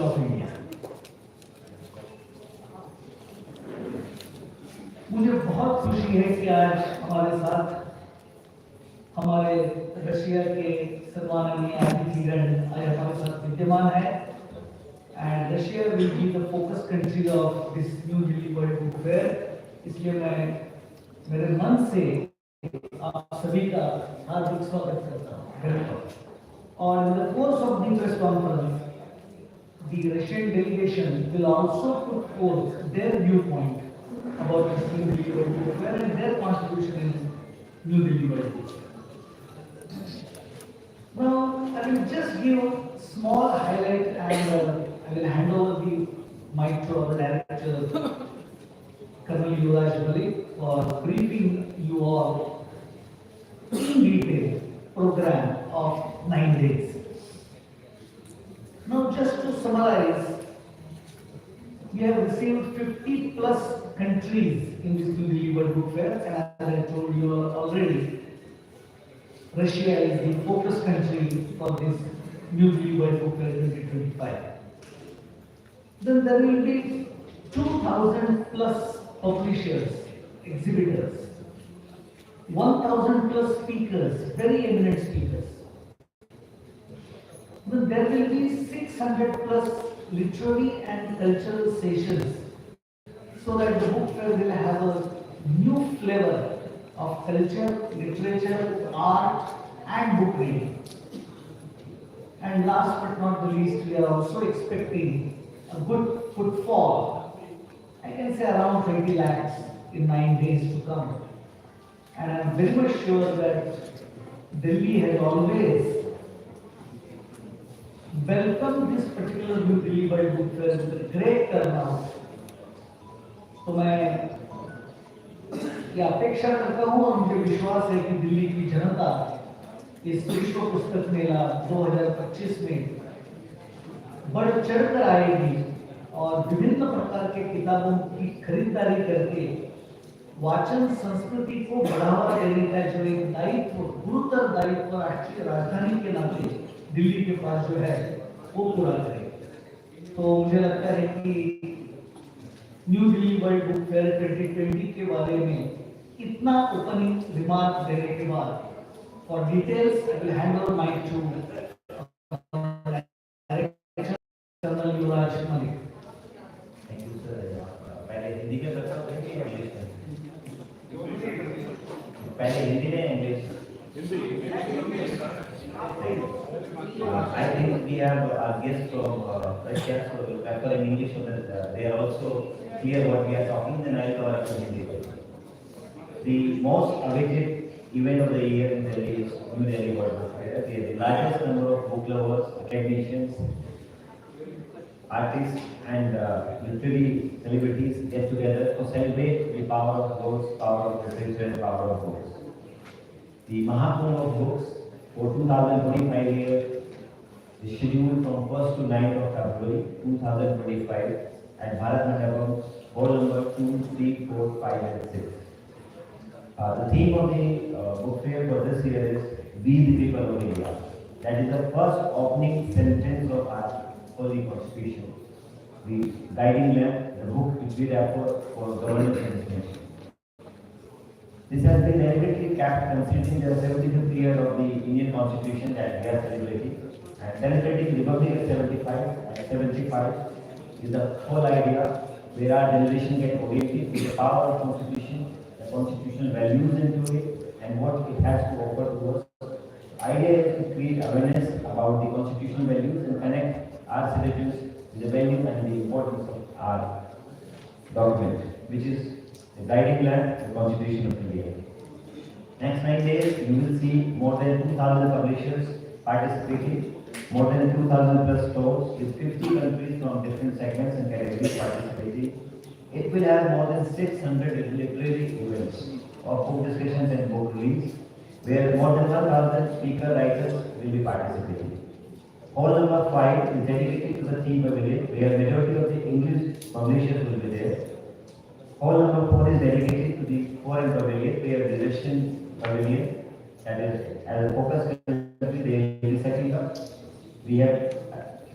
Of India. मुझे बहुत खुशी है कि आज हमारे साथ हमारे रशिया के सम्माननीय अतिथिगण आज हमारे साथ विद्यमान है। And Russia will be the focus country of this new Delhi world book fair. इसलिए मैं मेरे मन से आप सभी का हार्दिक स्वागत करता हूँ। और in the course of the press conference the Russian delegation will also put forth their viewpoint about the New Delhi World Book Fair and their contribution in New Delhi World Book Fair. Now, I will just give a small highlight and I will hand over the mic to our director, Colonel Yuvraj Malik, for briefing you all in detail program of 9 days. Now, just to summarize, we have received 50 plus countries in this New Delhi World Book Fair, and as I told you already, Russia is the focus country for this New Delhi World Book Fair 2025. Then there will be 2,000 plus publishers, exhibitors, 1,000 plus speakers, very eminent speakers. Then there will be 600 plus literary and cultural sessions, so that the book fair will have a new flavor of culture, literature, art and book reading. And last but not the least, we are also expecting a good footfall. I can say around 20 lakhs in 9 days to come. And I am very much sure that Delhi has always welcome this particular New Delhi World Book Fair with a great turnout. तो मैं ये अपेक्षा करता हूँ और मुझे विश्वास है कि दिल्ली की जनता इस विश्व पुस्तक मेला 2025 में बढ़ चढ़कर आएगी और विभिन्न प्रकार के किताबों की खरीदारी करके वाचन संस्कृति को बढ़ावा देने का जो एक दायित्व, गुरुतर दायित्व राष्ट्रीय राजधानी के नाते दिल्ली के पास जो है वो पूरा करें। तो मुझे लगता है कि new Delhi world book fair 2020 के बारे में इतना ओपनिंग रिमार्क देने के बाद for details I will hand over mike to director colonel Yuvraj Malik. Thank you sir. पहले हिंदी में बताओ कि इंग्लिश में? पहले हिंदी में English? I think we have our guests from Russia, so we'll refer in English so that they are also clear what we are talking. Then I'll cover in Hindi. The most awaited event of the year in Delhi is New Delhi World Book Fair. The largest number of book lovers, academicians, artists, and literary celebrities get together to celebrate the power of books, power of literature, and power of books. The Mahakumbh of Books for 2025 year is scheduled from 1st to 9th of February 2025 at Bharat Mandapam, hall number 2, 3, 4, 5 and 6. The theme of the book fair for this year is We the People of India. That is the first opening sentence of our Holy Constitution. The guiding lamp, the book which we refer for governance and nation. This has been deliberately kept considering the 75th year of the Indian Constitution that we are celebrating. And celebrating Republic at 75 and 75 is the whole idea where our generation gets oriented with the power of Constitution, the constitutional values into it, and what it has to offer to us. The idea is to create awareness about the constitutional values and connect our citizens with the value and the importance of our document, which is the guiding lamp, the Constitution of India. Next 9 days, you will see more than 2,000 publishers participating, more than 2,000 plus stores with 50 countries from different segments and categories participating. It will have more than 600 literary events of book discussions and book release, where more than 1,000 speaker writers will be participating. Hall number 5 is dedicated to the theme pavilion, where majority of the English publishers will be there. Hall number 4 is dedicated to the foreign pavilion, where the Russian pavilion, that is as a focus country, they will be setting up. We have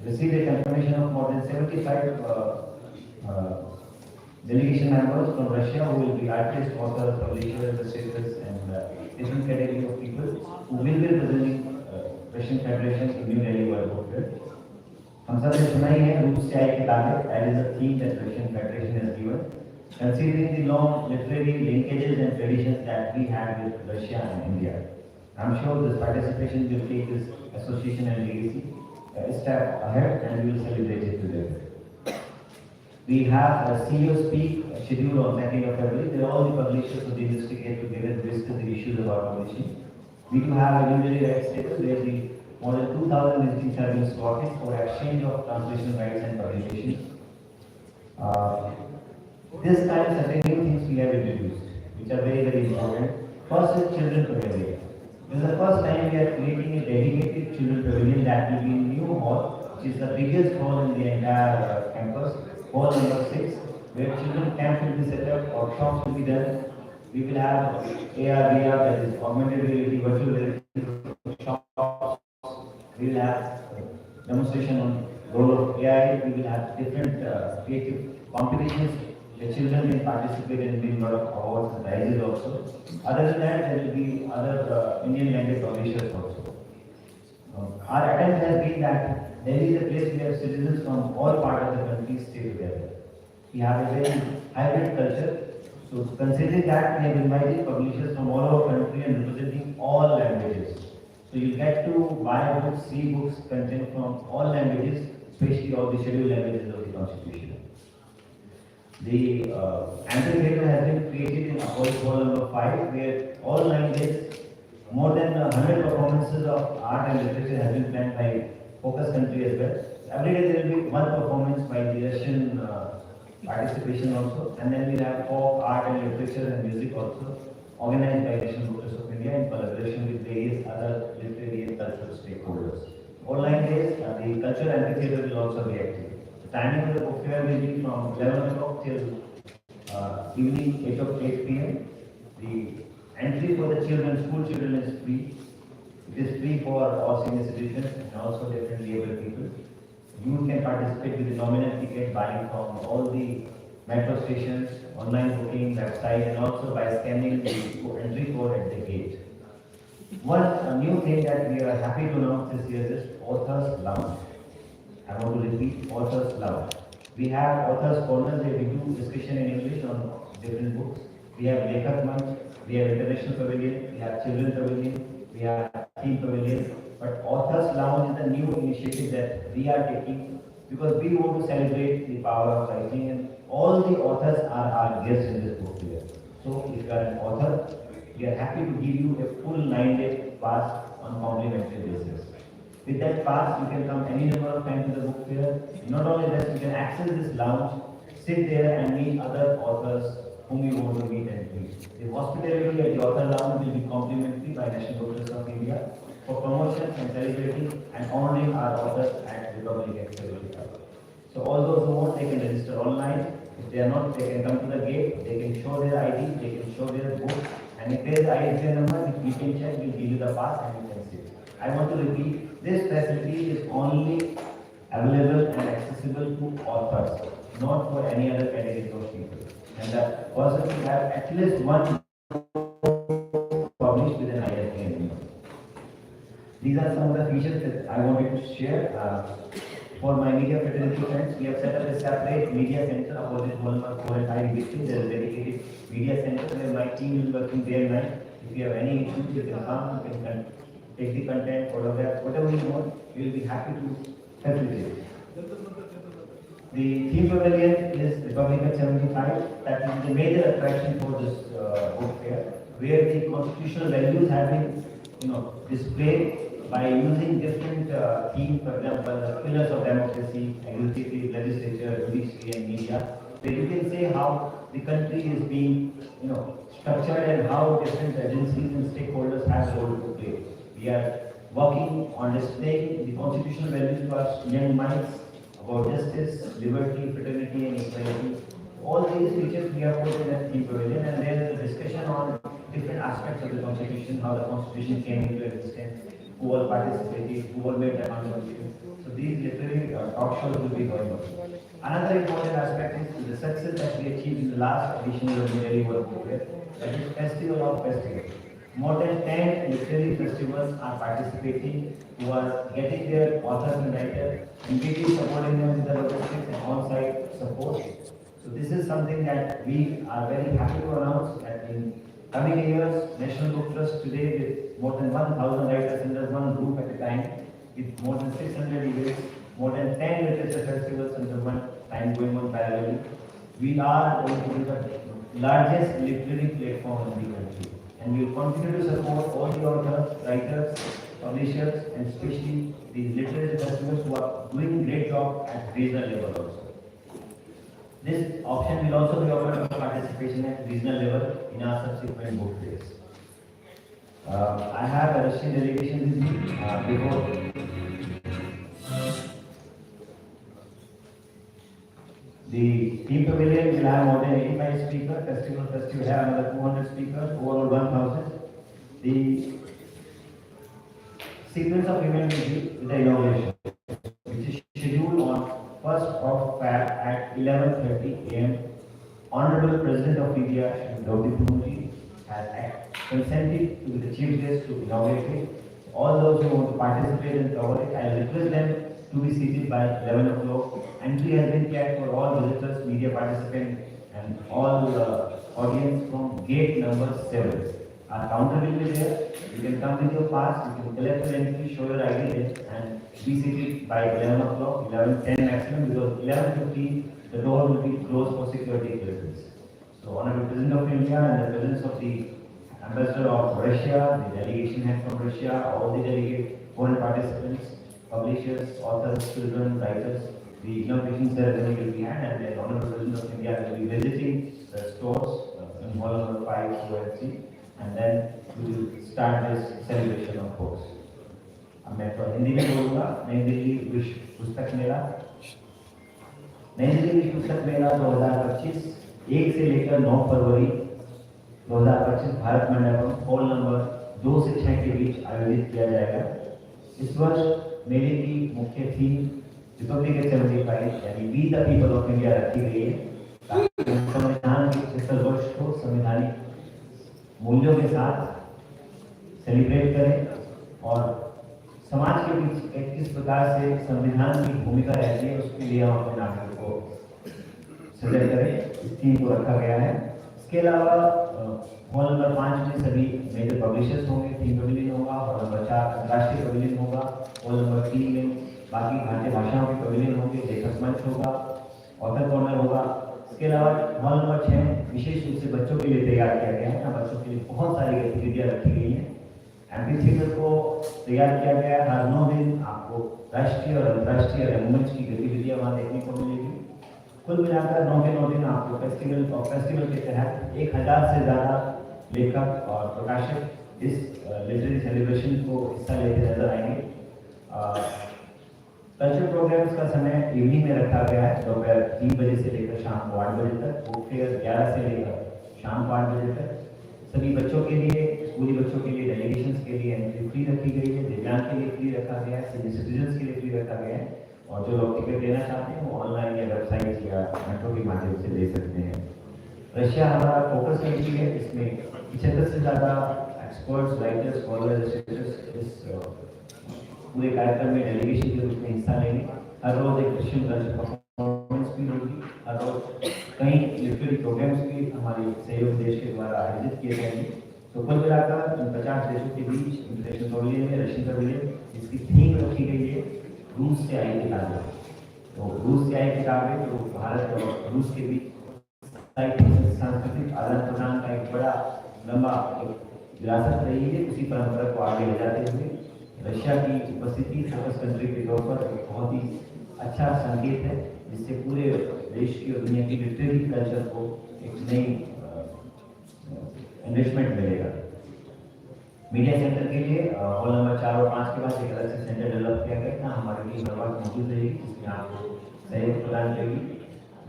received a confirmation of more than 25 delegation members from Russia who will be artists, authors, publishers, illustrators, and different category of people who will be representing Russian Federation in New Delhi World Book Fair. हम सब ने सुना ही है रूस से आई किताबें, that is a theme that Russian Federation has given. Considering the long literary linkages and traditions that we have with Russia and India, I'm sure this participation will take this association and legacy a step ahead, and we will celebrate it together. We have a CEO speak scheduled on 2nd of February, where all the publishers of the industry get together to discuss the issues about publishing. We do have a new rights table where the more than 2,000 listings have been slotted for exchange of translation rights and publication. This time, certain new things we have introduced, which are very, very important. First is children pavilion. This is the first time we are creating a dedicated children pavilion that will be in new hall, which is the biggest hall in the entire campus, hall number 6, where children camp will be set up, workshops will be done. We will have AR, VR, that is augmented reality, virtual reality workshops. We will have demonstration on role of AI. We will have different creative competitions. The children can participate in winning a lot of awards and prizes also. Other than that, there will be other Indian language publishers also. Our attempt has been that Delhi is a place where citizens from all parts of the country stay together. We have a very hybrid culture. So considering that, we have invited publishers from all over the country and representing all languages. So you get to buy books, see books, content from all languages, especially all the scheduled languages of the Constitution. The amphitheater has been created in hall number 5, where all languages, more than 100 performances of art and literature have been planned by focus country as well. Every day there will be one performance by the Russian participation also, and then we'll have folk, art and literature and music also, organized by Russian Books of India in collaboration with various other literary and cultural stakeholders. Online days, the cultural amphitheater will also be active. The timing of the book fair will be from 11 o'clock till evening 8 p.m. The entry for the children, school children is free. It is free for all senior citizens and also differently abled people. You can participate with the nominal ticket buying from all the metro stations, online booking website, and also by scanning the entry code at the gate. One new thing that we are happy to announce this year is Authors Lounge. I want to repeat, Authors Lounge. We have Authors Corner where we do discussion in English on different books. We have Lekhak Manch, we have International Pavilion, we have Children Pavilion, we have Teen Pavilion. But Authors Lounge is a new initiative that we are taking because we want to celebrate the power of writing, and all the authors are our guests in this book fair. So if you are an author, we are happy to give you a full 9-day pass on complimentary basis. With that pass, you can come any number of times to the book fair. Not only that, you can access this lounge, sit there and meet other authors whom you want to meet and meet. The hospitality at the author lounge will be complimentary by National Book Trust of India for promotion and celebrating and honoring our authors at Republic Exhibition. So all those who want, they can register online. If they are not, they can come to the gate, they can show their ID, they can show their book, and if there is ISBN number, you can check, we'll give you the pass and you can sit. I want to repeat, this facility is only available and accessible to authors, not for any other category of people. And the person should have at least one published with an ISBN. These are some of the features that I wanted to share. For my media fraternity friends, we have set up a separate media center opposite hall number 4 and 5 district. There is a dedicated media center where my team is working day and night. If you have any issues, you can come, you can take the content, photograph, whatever you want, we will be happy to facilitate. The theme pavilion is Republic 75. That is the major attraction for this book fair, where the constitutional values have been, displayed by using different themes. For example, the pillars of democracy, executive, legislature, judiciary, and media. So you can say how the country is being, structured and how different agencies and stakeholders have a role to play. We are working on displaying the constitutional values to our young minds about justice, liberty, fraternity, and equality. All these features we have put in a theme pavilion, and there is a discussion on different aspects of the Constitution, how the Constitution came into existence, who all participated, who all made their contribution. So these literary talk shows will be going on. Another important aspect is the success that we achieved in the last edition of the Delhi World Book Fair, that is Festival of Festivals. More than 10 literary festivals are participating, who are getting their authors and writers and really supporting them with the logistics and on-site support. So this is something that we are very happy to announce that in coming years, National Book Trust today with more than 1,000 writers under one roof at a time, with more than 600 events, more than 10 literature festivals under one time going on parallelly. We are going to be the largest literary platform in the country, and we will continue to support all the authors, writers, publishers, and especially the literary festivals who are doing a great job at regional level also. This option will also be offered for participation at regional level in our subsequent book fairs. I have a Russian delegation with me before. The team pavilion will have more than 85 speakers. Festival will have another 200 speakers, overall 1,000. The sequence of events will be the inauguration, which is scheduled on 1st of Feb at 11:30 a.m. Honorable President of India, Shri Draupadi Murmu, has consented to be the chief guest to inaugurate it. All those who want to participate and cover it, I request them to be seated by 11 o'clock. Entry has been kept for all visitors, media participants, and all audience from gate number 7. Our counter will be there. You can come with your pass, you can collect your entry, show your ID, and be seated by 11 o'clock, 11:10 maximum, because 11:15 the door will be closed for security reasons. So, Honorable President of India and the presence of the Ambassador of Russia, the delegation head from Russia, all the delegate foreign participants, publishers, authors, children, writers, the inauguration ceremony will be had, and the Honorable President of India will be visiting the stores in Hall number 5, OFC, and then we will start this celebration of course. अब मैं तो हिंदी में बोलूँगा। नई दिल्ली विश्व पुस्तक मेला 2025 1 से लेकर 9 फरवरी 2025 भारत मंडपम हॉल नंबर 2 से 6 के बीच आयोजित किया जाएगा। इस वर्ष मेले की मुख्य थीम रिपब्लिक 75 यानी we the people of India रखी गई है, ताकि संविधान के 76 वर्ष को संवैधानिक मूल्यों के साथ सेलिब्रेट करें और समाज के बीच किस प्रकार से संविधान की भूमिका रहती है उसके लिए हम अपने नाटक को सजग करें। इस थीम को रखा गया है। इसके अलावा हॉल नंबर 5 में सभी मेजर पब्लिशर्स होंगे, थीम पवेलियन होगा। हॉल नंबर 4 अंतर्राष्ट्रीय पवेलियन होगा। हॉल नंबर 3 में बाकी भारतीय भाषाओं के पवेलियन होंगे, लेखक मंच होगा, ऑथर कॉर्नर होगा। इसके अलावा हॉल नंबर 6 विशेष रूप से बच्चों के लिए तैयार किया गया है। बच्चों के लिए बहुत सारी गतिविधियां रखी गई हैं। एम्फीथिएटर को तैयार किया गया है। हर 9 दिन आपको राष्ट्रीय और अंतर्राष्ट्रीय रंगमंच की गतिविधियां वहाँ देखने को मिलेगी। कुल मिलाकर 9 के 9 दिन आपको फेस्टिवल के तहत 1000 से ज़्यादा लेखक और प्रकाशक इस लिटरेरी सेलिब्रेशन को हिस्सा लेते नजर आएंगे। कल्चरल प्रोग्राम्स का समय इवनिंग में रखा गया है, दोपहर 3 बजे से लेकर शाम को 8 बजे तक। बुक फेयर 11 से लेकर शाम को 8 बजे तक। सभी बच्चों के लिए, स्कूली बच्चों के लिए, डेलीगेशंस के लिए एंट्री फ्री रखी गई है। दिव्यांग के लिए फ्री रखा गया है, सीनियर सिटीजन्स के लिए फ्री रखा गया है, और जो लोग टिकट लेना चाहते हैं वो ऑनलाइन या वेबसाइट या मेट्रो के माध्यम से ले सकते हैं। रशिया हमारा फोकस कंट्री है। इसमें 75 से ज़्यादा एक्सपर्ट्स, राइटर्स, स्कॉलर्स, इस पूरे कार्यक्रम में डेलीगेशन के रूप में हिस्सा लेंगे। हर रोज एक क्रिश्चियन कल्चर परफॉर्मेंस भी होगी। हर रोज कई लिटरेरी प्रोग्राम्स भी हमारे सहयोग देश के द्वारा आयोजित किए जाएंगे। तो कुल मिलाकर 50 देशों के बीच इंटरनेशनल पवेलियन में रशियन पवेलियन, इसकी थीम रखी गई है रूस से आई किताबें। तो रूस से आई किताबें तो भारत और रूस के बीच सांस्कृतिक आदान प्रदान का एक बड़ा लंबा विरासत रही है। उसी परंपरा को आगे ले जाते हुए रशिया की उपस्थिति फोकस कंट्री के तौर पर एक बहुत ही अच्छा संकेत है, जिससे पूरे देश की और दुनिया की लिटरेरी कल्चर को एक नई एनरिचमेंट मिलेगा। मीडिया सेंटर के लिए हॉल नंबर 4 और 5 के बाद एक अलग से सेंटर डेवलप किया गया था। हमारे लिए हर वक्त मौजूद रहेगी, जिसमें आपको सहयोग प्रदान करेगी।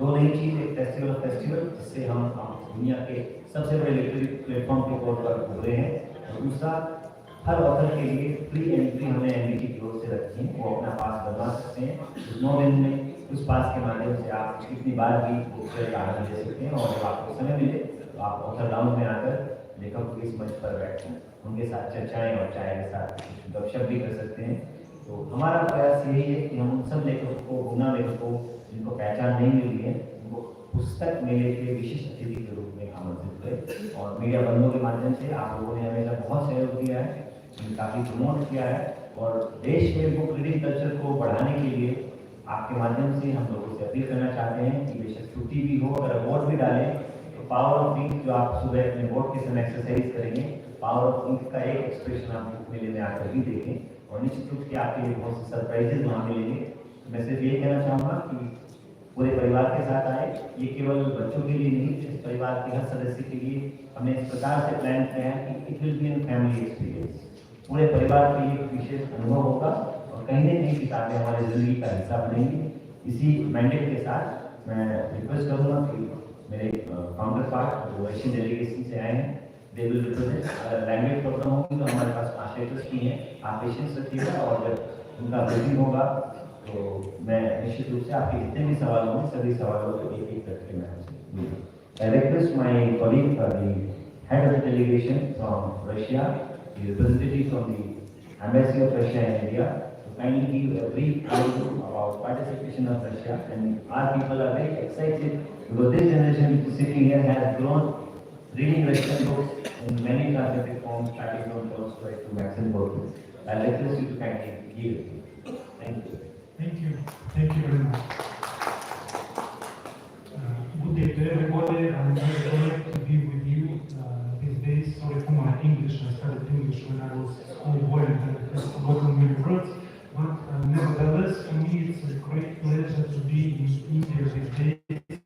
2 नई चीज, एक फेस्टिवल ऑफ फेस्टिवल, जिससे हम दुनिया के सबसे बड़े लिटरेरी प्लेटफॉर्म के तौर पर उभरे हैं, और दूसरा हर ऑथर के लिए प्री एंट्री हमने एनबीटी की ओर से रखी है, वो अपना पास बनवा सकते हैं। उस 9 दिन में उस पास के माध्यम से आप कितनी बार भी बुक फेयर का आनंद ले सकते हैं, और जब आपको समय मिले तो आप ऑथर लाउंज में आकर लेखक के इस मंच पर बैठकर उनके साथ चर्चाएं और चाय के साथ गपशप भी कर सकते हैं। तो हमारा प्रयास यही है कि हम उन सब लेखकों को, गुना लेखकों जिनको पहचान नहीं मिली है, उनको पुस्तक मेले के विशिष्ट अतिथि के रूप में आमंत्रित करें। और मीडिया बंधुओं के माध्यम से आप लोगों ने हमेशा बहुत सहयोग दिया है, काफ़ी प्रमोट किया है, और देश में बुक रीडिंग कल्चर को बढ़ाने के लिए आपके माध्यम से हम लोगों से अपील करना चाहते हैं कि बेशक छुट्टी भी हो, अगर अवार्ड भी डालें तो पावर ऑफ इंक जो आप सुबह अपने बोर्ड के समय एक्सरसाइज करेंगे, पावर ऑफ इंक का एक एक्सप्रेशन आप बुक मेले में आकर भी देखें, और निश्चित रूप से आपके लिए बहुत से सरप्राइजेज वहाँ मिलेंगे। तो मैं सिर्फ ये कहना चाहूँगा कि पूरे परिवार के साथ आए, ये केवल बच्चों के लिए नहीं, इस परिवार के हर सदस्य के लिए हमने इस प्रकार से प्लान किया है कि it will be an family experience. पूरे परिवार के लिए एक विशेष अनुभव होगा, और कहीं ना कहीं किताबें हमारी जिंदगी का हिस्सा बनेंगी। इसी मैंडेट के साथ मैं रिक्वेस्ट करूँगा कि मेरे काउंटर पार्ट जो एशियन डेलीगेसी से आए हैं, they will represent language program होगी तो हमारे पास ट्रांसलेटर्स भी हैं, आप पेशेंस रखिएगा, और जब उनका ब्रीफिंग होगा तो मैं निश्चित रूप से आपके जितने भी सवाल होंगे सभी सवालों को एक एक करके मैं I request my colleague the head of the delegation from Russia, the representative from the Embassy of Russia in India, to kindly give a brief overview about participation of Russia. And our people are very excited because this generation which is sitting here has grown reading Russian books in many translated forms, starting from Tolstoy to Max and Gorky. I'll request you to kindly give it. Thank you. Thank you. Thank you very much. Good day to everybody. I'm very glad to be with you these days. Sorry for my English. I studied English when I was schoolboy and I forgotten many words. But nevertheless, for me it's a great pleasure to be in India these days.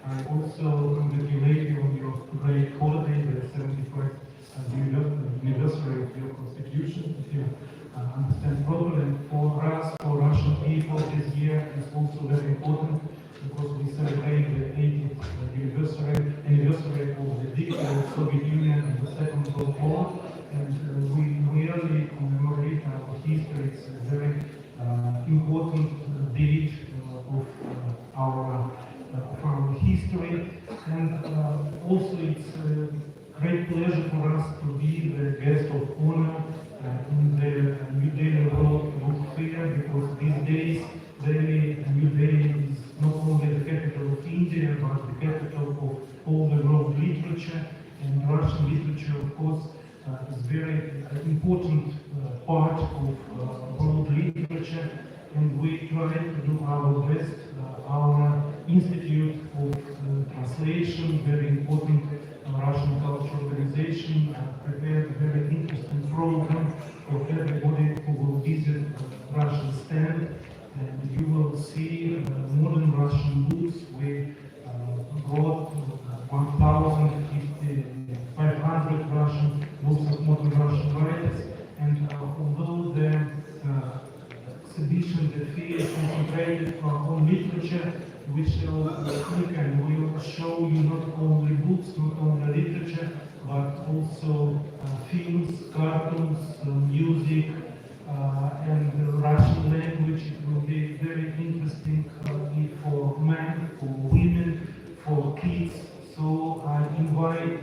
I also congratulate you on your great holiday, the 75th anniversary of your constitution. If you understand properly, and for us, for Russian people, this year is also very important because we celebrate the 80th anniversary of the victory of the Soviet Union in the Second World War, and we really commemorate our history. It's a very important date of our history, and also it's a great pleasure for us to be the guest of honor in the New Delhi World Book Fair, because these days New Delhi is not only the capital of India but the capital of all the world literature, and Russian literature of course is very important part of world literature, and we try to do our best. Our Institute of Translation, very important Russian culture organization, prepared a very interesting program for everybody who will visit Russian stand, and you will see modern Russian books. We brought 1,500 Russian books of modern Russian writers, and although the exhibition, the fair is concentrated on literature, we shall speak and we will show you not only books, not only literature, but also films, cartoons, music, and the Russian language. It will be very interesting for men, for women, for kids. So I invite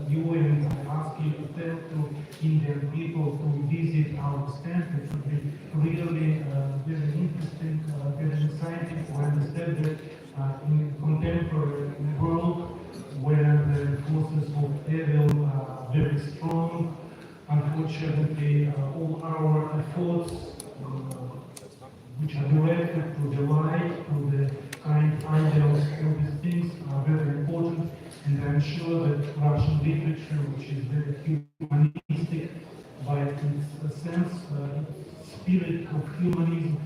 you and I ask you to tell to Indian people to visit our stand. It will be really very interesting, very exciting to understand that in contemporary world where the forces of evil are very strong, unfortunately all our efforts which are directed to the light, to the kind ideals, all these things are very important, and I'm sure that Russian literature, which is very humanistic by its sense, spirit of humanism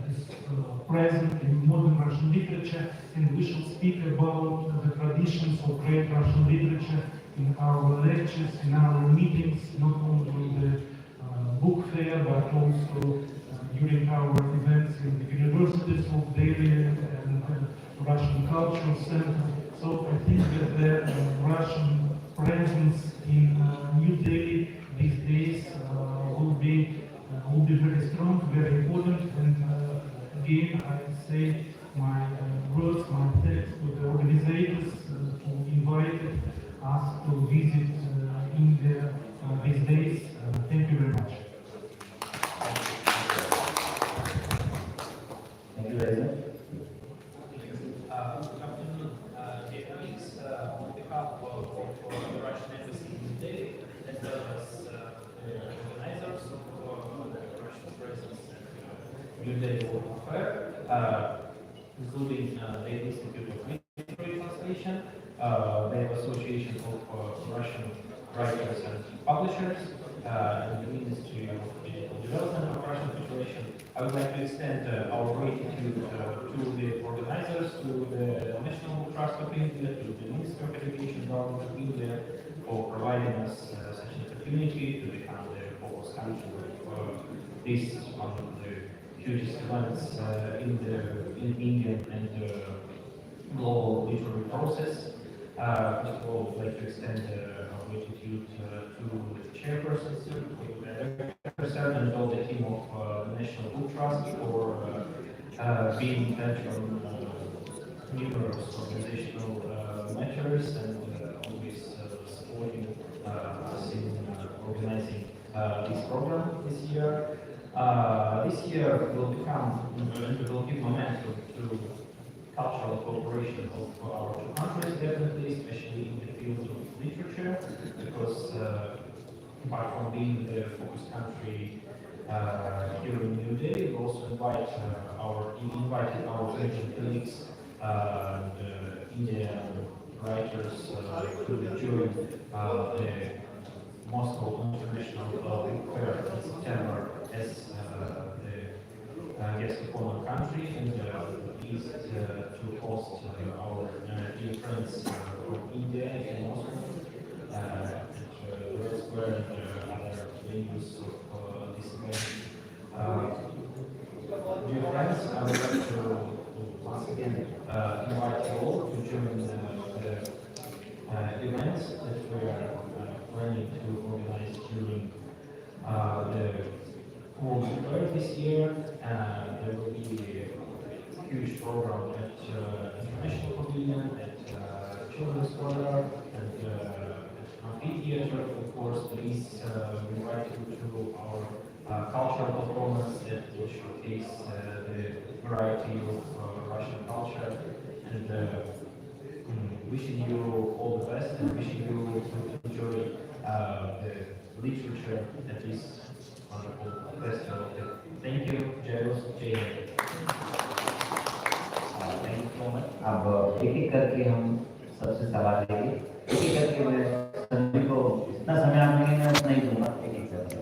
is present in modern Russian literature, and we shall speak about the traditions of great Russian literature in our lectures, in our meetings, not only in the book fair, but also during our events in the universities of Delhi and Russian Cultural Center. So I think that the Russian presence in New Delhi these days first, my thanks to the organizers who invited us to visit India these days. Thank you very much. Thank you very much. Good afternoon, dear colleagues. On behalf of the Russian Embassy in New Delhi, as well as the organizers of the Russian presence at New Delhi World Fair, including the Institute of Military Translation, the Association of Russian Writers and Publishers, and the Ministry of Digital Development of Russian Federation, I would like to extend our gratitude to the organizers, to the National Book Trust of India, to the Ministry of Education, Government of India, for providing us such an opportunity to become the focus country of this one of the hugest events in the Indian and global literary process. First of all, I'd like to extend our gratitude to the chairperson, to the director, and all the team of the National Book Trust for being in touch on numerous organizational matters and always supporting us in organizing this program this year. This year will become and will give momentum to cultural cooperation of our two countries, definitely, especially in the field of literature, because apart from being the focus country here in New Delhi, we also invited our Asian colleagues and Indian writers to join the Moscow International Book Fair in September as the guest of honor country, and pleased to host our dear friends from India and Moscow, and Red Square and other venues of this event. Dear friends, I would like to once again invite you all to join the events that we are planning to organize during the World Fair this year. There will be a huge program at International Pavilion, at Children's Square, and amphitheater. Of course, please invite you to our cultural performance that will showcase the variety of Russian culture, and wishing you all the best and wishing you to enjoy the literature at this wonderful festival. Thank you, Jairus. Jai Hind. Thank you so much. अब एक एक करके हम सबसे सवाल लेंगे। एक एक करके मैं सभी को इतना समय आप नहीं, मैं उतना ही दूंगा। एक एक करके